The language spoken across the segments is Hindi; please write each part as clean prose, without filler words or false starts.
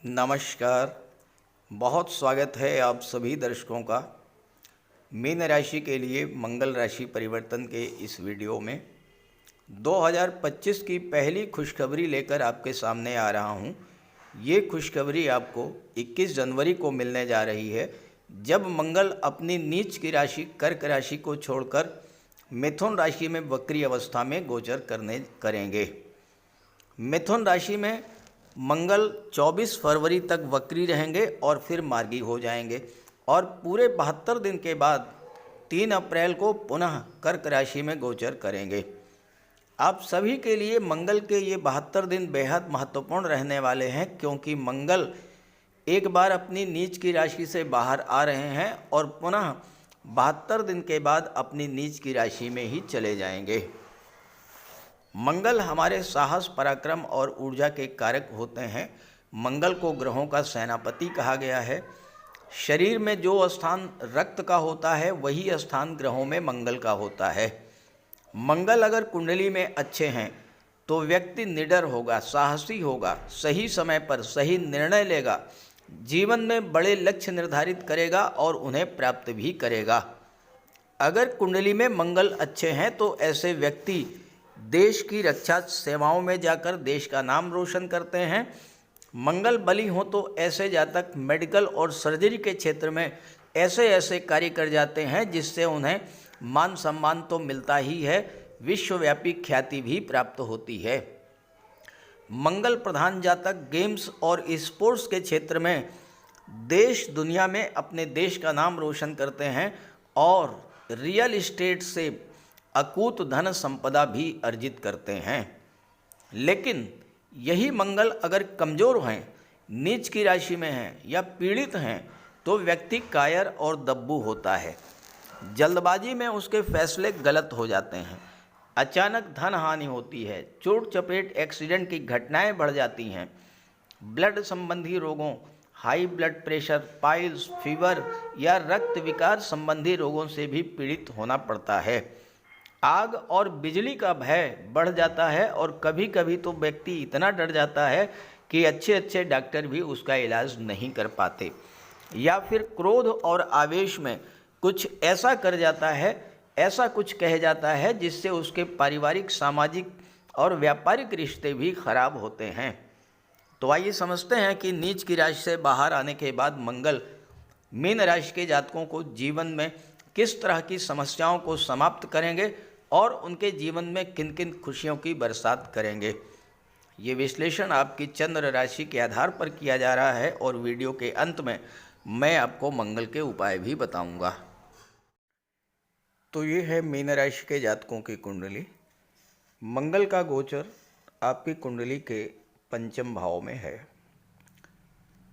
नमस्कार। बहुत स्वागत है आप सभी दर्शकों का मीन राशि के लिए मंगल राशि परिवर्तन के इस वीडियो में 2025 की पहली खुशखबरी लेकर आपके सामने आ रहा हूं। ये खुशखबरी आपको 21 जनवरी को मिलने जा रही है, जब मंगल अपनी नीच की राशि कर्क राशि को छोड़कर मिथुन राशि में वक्री अवस्था में गोचर करेंगे। मिथुन राशि में मंगल 24 फरवरी तक वक्री रहेंगे और फिर मार्गी हो जाएंगे और पूरे 72 दिन के बाद 3 अप्रैल को पुनः कर्क राशि में गोचर करेंगे। आप सभी के लिए मंगल के ये 72 दिन बेहद महत्वपूर्ण रहने वाले हैं, क्योंकि मंगल एक बार अपनी नीच की राशि से बाहर आ रहे हैं और पुनः 72 दिन के बाद अपनी नीच की राशि में ही चले जाएंगे। मंगल हमारे साहस, पराक्रम और ऊर्जा के कारक होते हैं। मंगल को ग्रहों का सेनापति कहा गया है। शरीर में जो स्थान रक्त का होता है वही स्थान ग्रहों में मंगल का होता है। मंगल अगर कुंडली में अच्छे हैं तो व्यक्ति निडर होगा, साहसी होगा, सही समय पर सही निर्णय लेगा, जीवन में बड़े लक्ष्य निर्धारित करेगा और उन्हें प्राप्त भी करेगा। अगर कुंडली में मंगल अच्छे हैं तो ऐसे व्यक्ति देश की रक्षा सेवाओं में जाकर देश का नाम रोशन करते हैं। मंगल बली हो तो ऐसे जातक मेडिकल और सर्जरी के क्षेत्र में ऐसे ऐसे कार्य कर जाते हैं जिससे उन्हें मान सम्मान तो मिलता ही है, विश्वव्यापी ख्याति भी प्राप्त होती है। मंगल प्रधान जातक गेम्स और स्पोर्ट्स के क्षेत्र में देश दुनिया में अपने देश का नाम रोशन करते हैं और रियल एस्टेट से अकूत धन संपदा भी अर्जित करते हैं। लेकिन यही मंगल अगर कमज़ोर हैं, नीच की राशि में हैं या पीड़ित हैं तो व्यक्ति कायर और दब्बू होता है। जल्दबाजी में उसके फैसले गलत हो जाते हैं, अचानक धन हानि होती है, चोट चपेट एक्सीडेंट की घटनाएं बढ़ जाती हैं। ब्लड संबंधी रोगों, high blood pressure, piles, fever या रक्त विकार संबंधी रोगों से भी पीड़ित होना पड़ता है। आग और बिजली का भय बढ़ जाता है और कभी कभी तो व्यक्ति इतना डर जाता है कि अच्छे अच्छे डॉक्टर भी उसका इलाज नहीं कर पाते, या फिर क्रोध और आवेश में कुछ ऐसा कर जाता है, ऐसा कुछ कह जाता है जिससे उसके पारिवारिक, सामाजिक और व्यापारिक रिश्ते भी खराब होते हैं। तो आइए समझते हैं कि नीच की राशि से बाहर आने के बाद मंगल मीन राशि के जातकों को जीवन में किस तरह की समस्याओं को समाप्त करेंगे और उनके जीवन में किन किन खुशियों की बरसात करेंगे। ये विश्लेषण आपकी चंद्र राशि के आधार पर किया जा रहा है और वीडियो के अंत में मैं आपको मंगल के उपाय भी बताऊंगा। तो ये है मीन राशि के जातकों की कुंडली। मंगल का गोचर आपकी कुंडली के पंचम भाव में है।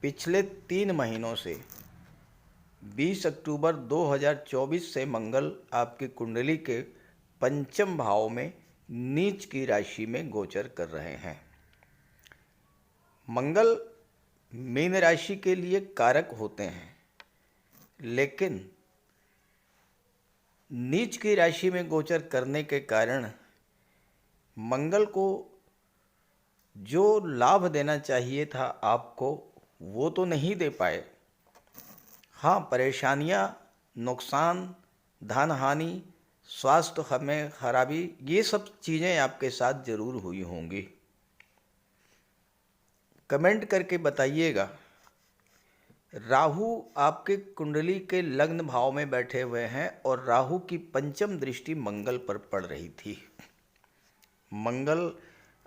पिछले 3 महीनों से 20 अक्टूबर 2024 से मंगल आपकी कुंडली के पंचम भाव में नीच की राशि में गोचर कर रहे हैं। मंगल मीन राशि के लिए कारक होते हैं, लेकिन नीच की राशि में गोचर करने के कारण मंगल को जो लाभ देना चाहिए था आपको, वो तो नहीं दे पाए। हाँ, परेशानियाँ, नुकसान, धन हानि, स्वास्थ्य में खराबी, ये सब चीज़ें आपके साथ ज़रूर हुई होंगी। कमेंट करके बताइएगा। राहु आपके कुंडली के लग्न भाव में बैठे हुए हैं और राहु की पंचम दृष्टि मंगल पर पड़ रही थी। मंगल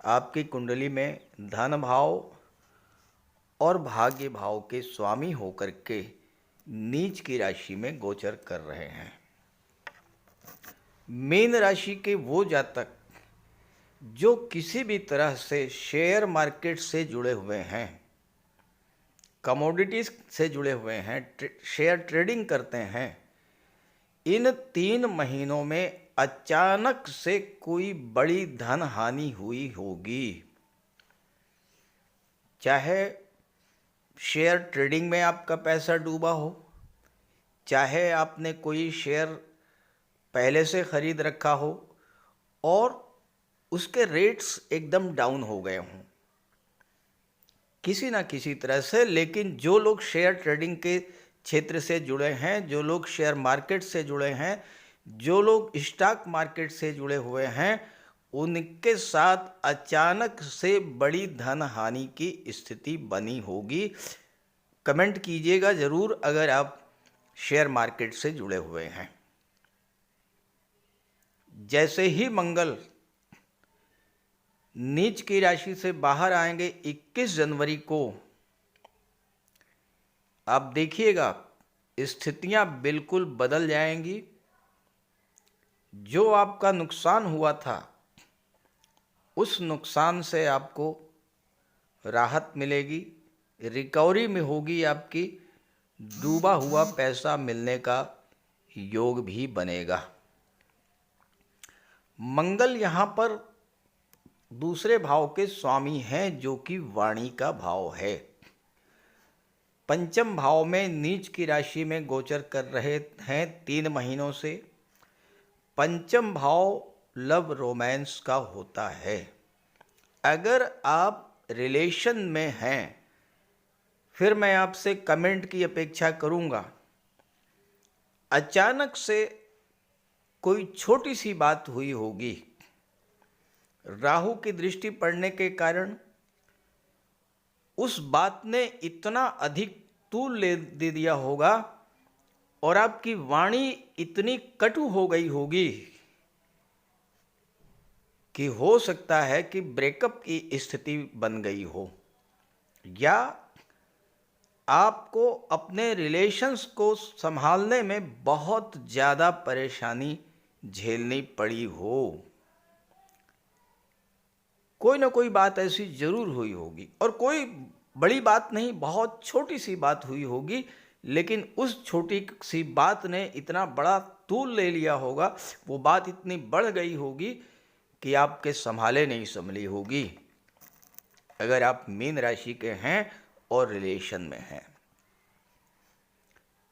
आपकी कुंडली में धन भाव और भाग्य भाव के स्वामी होकर के नीच की राशि में गोचर कर रहे हैं। मीन राशि के वो जातक जो किसी भी तरह से शेयर मार्केट से जुड़े हुए हैं, कमोडिटीज से जुड़े हुए हैं, शेयर ट्रेडिंग करते हैं, इन 3 महीनों में अचानक से कोई बड़ी धन हानि हुई होगी। चाहे शेयर ट्रेडिंग में आपका पैसा डूबा हो, चाहे आपने कोई शेयर पहले से ख़रीद रखा हो और उसके रेट्स एकदम डाउन हो गए हों, किसी ना किसी तरह से। लेकिन जो लोग शेयर ट्रेडिंग के क्षेत्र से जुड़े हैं, जो लोग शेयर मार्केट से जुड़े हैं, जो लोग स्टॉक मार्केट से जुड़े हुए हैं, उनके साथ अचानक से बड़ी धन हानि की स्थिति बनी होगी। कमेंट कीजिएगा ज़रूर अगर आप शेयर मार्केट से जुड़े हुए हैं। जैसे ही मंगल नीच की राशि से बाहर आएंगे 21 जनवरी को, आप देखिएगा स्थितियां बिल्कुल बदल जाएंगी। जो आपका नुकसान हुआ था उस नुकसान से आपको राहत मिलेगी, रिकवरी में होगी आपकी, डूबा हुआ पैसा मिलने का योग भी बनेगा। मंगल यहाँ पर दूसरे भाव के स्वामी हैं जो कि वाणी का भाव है। पंचम भाव में नीच की राशि में गोचर कर रहे हैं 3 महीनों से। पंचम भाव लव रोमांस का होता है। अगर आप रिलेशन में हैं, फिर मैं आपसे कमेंट की अपेक्षा करूंगा। अचानक से कोई छोटी सी बात हुई होगी, राहु की दृष्टि पड़ने के कारण उस बात ने इतना अधिक तूल दे दिया होगा और आपकी वाणी इतनी कटु हो गई होगी कि हो सकता है कि ब्रेकअप की स्थिति बन गई हो, या आपको अपने रिलेशंस को संभालने में बहुत ज़्यादा परेशानी झेलनी पड़ी हो। कोई ना कोई बात ऐसी जरूर हुई होगी, और कोई बड़ी बात नहीं, बहुत छोटी सी बात हुई होगी, लेकिन उस छोटी सी बात ने इतना बड़ा तूल ले लिया होगा, वो बात इतनी बढ़ गई होगी कि आपके संभाले नहीं संभली होगी। अगर आप मीन राशि के हैं और रिलेशन में हैं,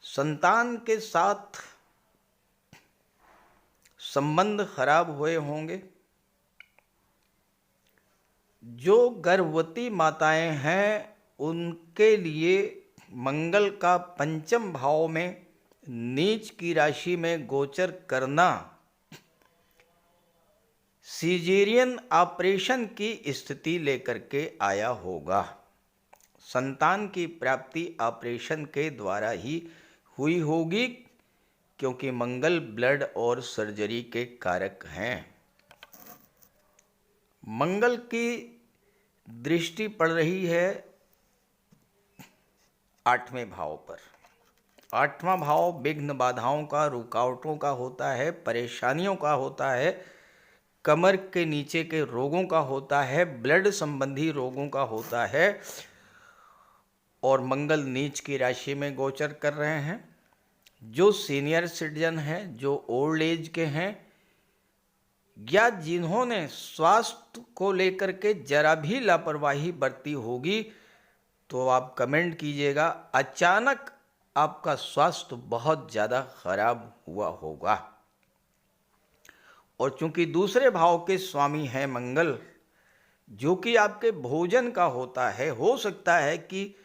संतान के साथ संबंध खराब हुए होंगे। जो गर्भवती माताएं हैं उनके लिए मंगल का पंचम भाव में नीच की राशि में गोचर करना सीजेरियन ऑपरेशन की स्थिति लेकर के आया होगा। संतान की प्राप्ति ऑपरेशन के द्वारा ही हुई होगी, क्योंकि मंगल ब्लड और सर्जरी के कारक हैं। मंगल की दृष्टि पड़ रही है 8वें भाव पर। 8वां भाव विघ्न बाधाओं का, रुकावटों का होता है, परेशानियों का होता है, कमर के नीचे के रोगों का होता है, ब्लड संबंधी रोगों का होता है। और मंगल नीच की राशि में गोचर कर रहे हैं। जो सीनियर सिटीजन हैं, जो ओल्ड एज के हैं, या जिन्होंने स्वास्थ्य को लेकर के जरा भी लापरवाही बरती होगी, तो आप कमेंट कीजिएगा। अचानक आपका स्वास्थ्य बहुत ज़्यादा खराब हुआ होगा। और चूंकि दूसरे भाव के स्वामी हैं मंगल, जो कि आपके भोजन का होता है, हो सकता है कि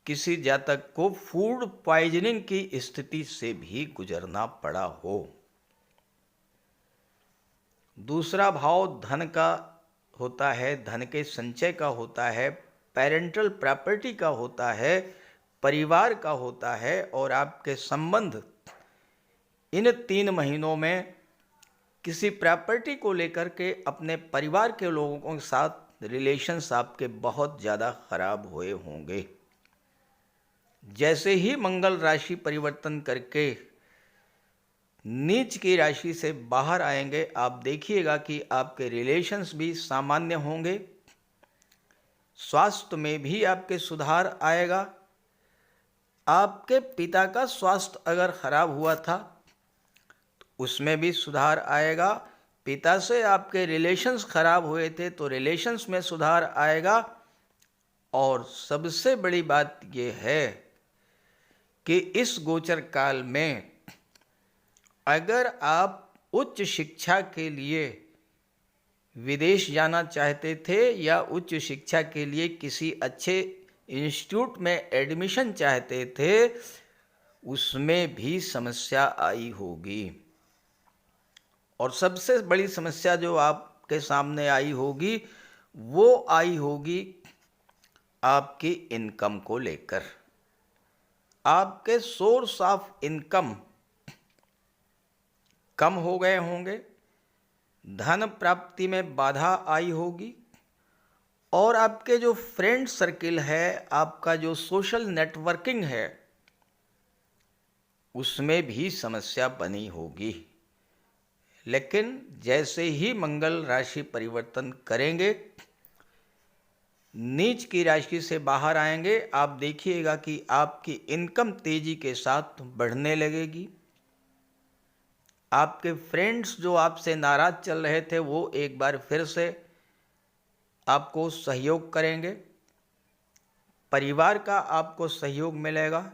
किसी जातक को फूड पॉइजनिंग की स्थिति से भी गुजरना पड़ा हो। दूसरा भाव धन का होता है, धन के संचय का होता है, पेरेंटल प्रॉपर्टी का होता है, परिवार का होता है। और आपके संबंध इन 3 महीनों में किसी प्रॉपर्टी को लेकर के अपने परिवार के लोगों के साथ रिलेशंस आपके बहुत ज़्यादा खराब हुए होंगे। जैसे ही मंगल राशि परिवर्तन करके नीच की राशि से बाहर आएंगे, आप देखिएगा कि आपके रिलेशंस भी सामान्य होंगे, स्वास्थ्य में भी आपके सुधार आएगा। आपके पिता का स्वास्थ्य अगर खराब हुआ था तो उसमें भी सुधार आएगा। पिता से आपके रिलेशंस खराब हुए थे तो रिलेशंस में सुधार आएगा। और सबसे बड़ी बात यह है कि इस गोचर काल में अगर आप उच्च शिक्षा के लिए विदेश जाना चाहते थे या उच्च शिक्षा के लिए किसी अच्छे इंस्टीट्यूट में एडमिशन चाहते थे, उसमें भी समस्या आई होगी। और सबसे बड़ी समस्या जो आपके सामने आई होगी, वो आई होगी आपकी इनकम को लेकर। आपके सोर्स ऑफ इनकम कम हो गए होंगे, धन प्राप्ति में बाधा आई होगी, और आपके जो फ्रेंड सर्किल है, आपका जो सोशल नेटवर्किंग है, उसमें भी समस्या बनी होगी। लेकिन जैसे ही मंगल राशि परिवर्तन करेंगे, नीच की राशि से बाहर आएंगे, आप देखिएगा कि आपकी इनकम तेजी के साथ बढ़ने लगेगी। आपके फ्रेंड्स जो आपसे नाराज चल रहे थे, वो एक बार फिर से आपको सहयोग करेंगे। परिवार का आपको सहयोग मिलेगा।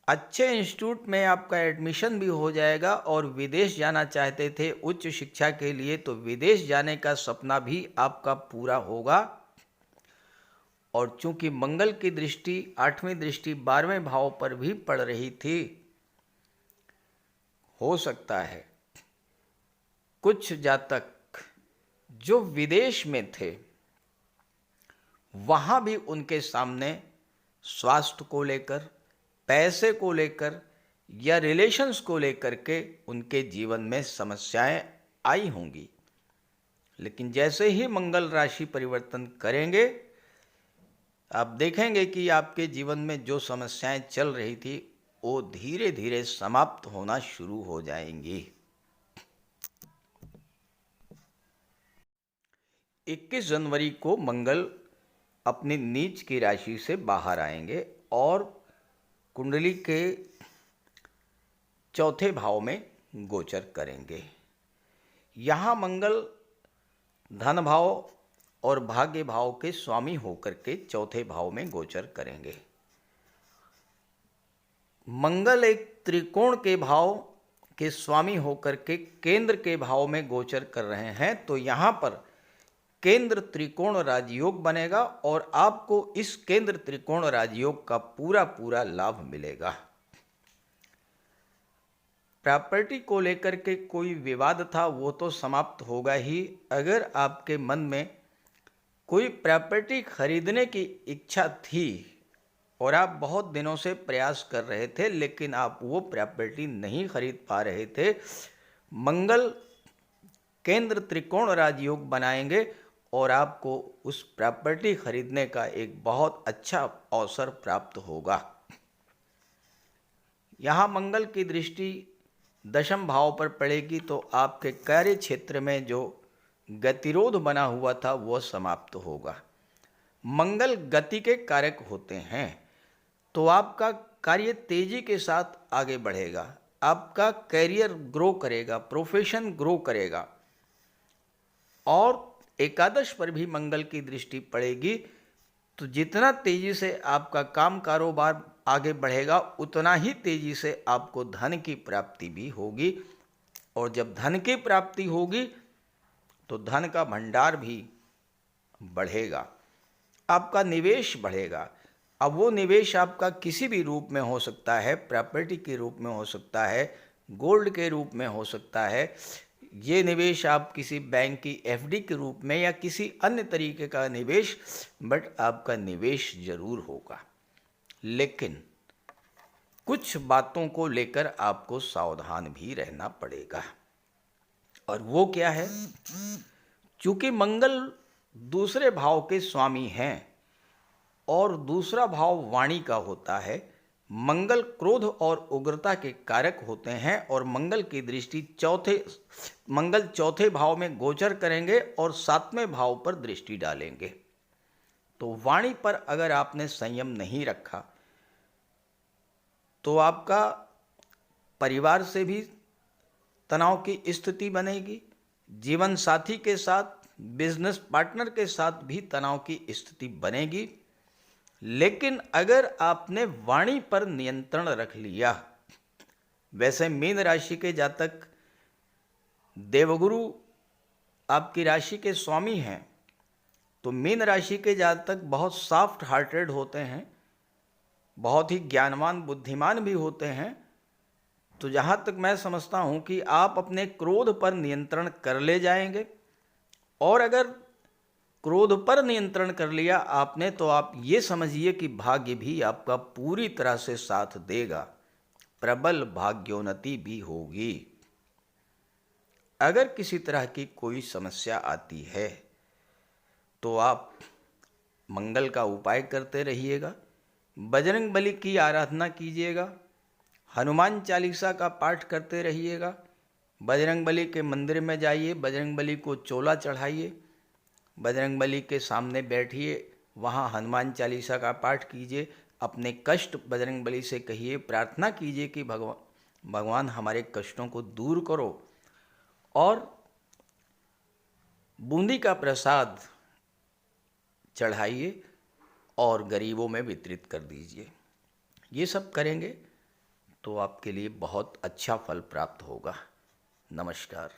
अच्छे इंस्टीट्यूट में आपका एडमिशन भी हो जाएगा, और विदेश जाना चाहते थे उच्च शिक्षा के लिए, तो विदेश जाने का सपना भी आपका पूरा होगा। और चूंकि मंगल की दृष्टि, 8वीं दृष्टि 12वें भाव पर भी पड़ रही थी, हो सकता है कुछ जातक जो विदेश में थे, वहां भी उनके सामने स्वास्थ्य को लेकर, पैसे को लेकर या रिलेशंस को लेकर के उनके जीवन में समस्याएं आई होंगी। लेकिन जैसे ही मंगल राशि परिवर्तन करेंगे, आप देखेंगे कि आपके जीवन में जो समस्याएं चल रही थी, वो धीरे धीरे समाप्त होना शुरू हो जाएंगी। 21 जनवरी को मंगल अपनी नीच की राशि से बाहर आएंगे और कुंडली के चौथे भाव में गोचर करेंगे। यहाँ मंगल धन भाव और भाग्य भाव के स्वामी होकर के चौथे भाव में गोचर करेंगे। मंगल एक त्रिकोण के भाव के स्वामी होकर के केंद्र के भाव में गोचर कर रहे हैं, तो यहाँ पर केंद्र त्रिकोण राजयोग बनेगा और आपको इस केंद्र त्रिकोण राजयोग का पूरा पूरा लाभ मिलेगा। प्रॉपर्टी को लेकर के कोई विवाद था, वो तो समाप्त होगा ही। अगर आपके मन में कोई प्रॉपर्टी खरीदने की इच्छा थी और आप बहुत दिनों से प्रयास कर रहे थे, लेकिन आप वो प्रॉपर्टी नहीं खरीद पा रहे थे, मंगल केंद्र त्रिकोण राजयोग बनाएंगे और आपको उस प्रॉपर्टी खरीदने का एक बहुत अच्छा अवसर प्राप्त होगा। यहाँ मंगल की दृष्टि दशम भाव पर पड़ेगी, तो आपके कार्य क्षेत्र में जो गतिरोध बना हुआ था वो समाप्त होगा। मंगल गति के कारक होते हैं, तो आपका कार्य तेजी के साथ आगे बढ़ेगा, आपका करियर ग्रो करेगा, प्रोफेशन ग्रो करेगा। और एकादश पर भी मंगल की दृष्टि पड़ेगी, तो जितना तेजी से आपका काम कारोबार आगे बढ़ेगा, उतना ही तेजी से आपको धन की प्राप्ति भी होगी। और जब धन की प्राप्ति होगी तो धन का भंडार भी बढ़ेगा, आपका निवेश बढ़ेगा। अब वो निवेश आपका किसी भी रूप में हो सकता है, प्रॉपर्टी के रूप में हो सकता है, गोल्ड के रूप में हो सकता है। ये निवेश आप किसी बैंक की एफडी के रूप में या किसी अन्य तरीके का निवेश, बट आपका निवेश जरूर होगा। लेकिन कुछ बातों को लेकर आपको सावधान भी रहना पड़ेगा। और वो क्या है? चूंकि मंगल दूसरे भाव के स्वामी हैं और दूसरा भाव वाणी का होता है, मंगल क्रोध और उग्रता के कारक होते हैं, और मंगल की दृष्टि मंगल चौथे भाव में गोचर करेंगे और 7वें भाव पर दृष्टि डालेंगे। तो वाणी पर अगर आपने संयम नहीं रखा तो आपका परिवार से भी तनाव की स्थिति बनेगी, जीवन साथी के साथ, बिजनेस पार्टनर के साथ भी तनाव की स्थिति बनेगी। लेकिन अगर आपने वाणी पर नियंत्रण रख लिया, वैसे मीन राशि के जातक देवगुरु आपकी राशि के स्वामी हैं, तो मीन राशि के जातक बहुत सॉफ्ट हार्टेड होते हैं, बहुत ही ज्ञानवान बुद्धिमान भी होते हैं। तो जहाँ तक मैं समझता हूँ कि आप अपने क्रोध पर नियंत्रण कर ले जाएंगे, और अगर क्रोध पर नियंत्रण कर लिया आपने तो आप ये समझिए कि भाग्य भी आपका पूरी तरह से साथ देगा, प्रबल भाग्योन्नति भी होगी। अगर किसी तरह की कोई समस्या आती है तो आप मंगल का उपाय करते रहिएगा, बजरंग बली की आराधना कीजिएगा, हनुमान चालीसा का पाठ करते रहिएगा, बजरंग बली के मंदिर में जाइए, बजरंग बली को चोला चढ़ाइए, बजरंग बली के सामने बैठिए, वहाँ हनुमान चालीसा का पाठ कीजिए, अपने कष्ट बजरंग बली से कहिए, प्रार्थना कीजिए कि भगवान हमारे कष्टों को दूर करो, और बूंदी का प्रसाद चढ़ाइए और गरीबों में वितरित कर दीजिए। ये सब करेंगे तो आपके लिए बहुत अच्छा फल प्राप्त होगा। नमस्कार।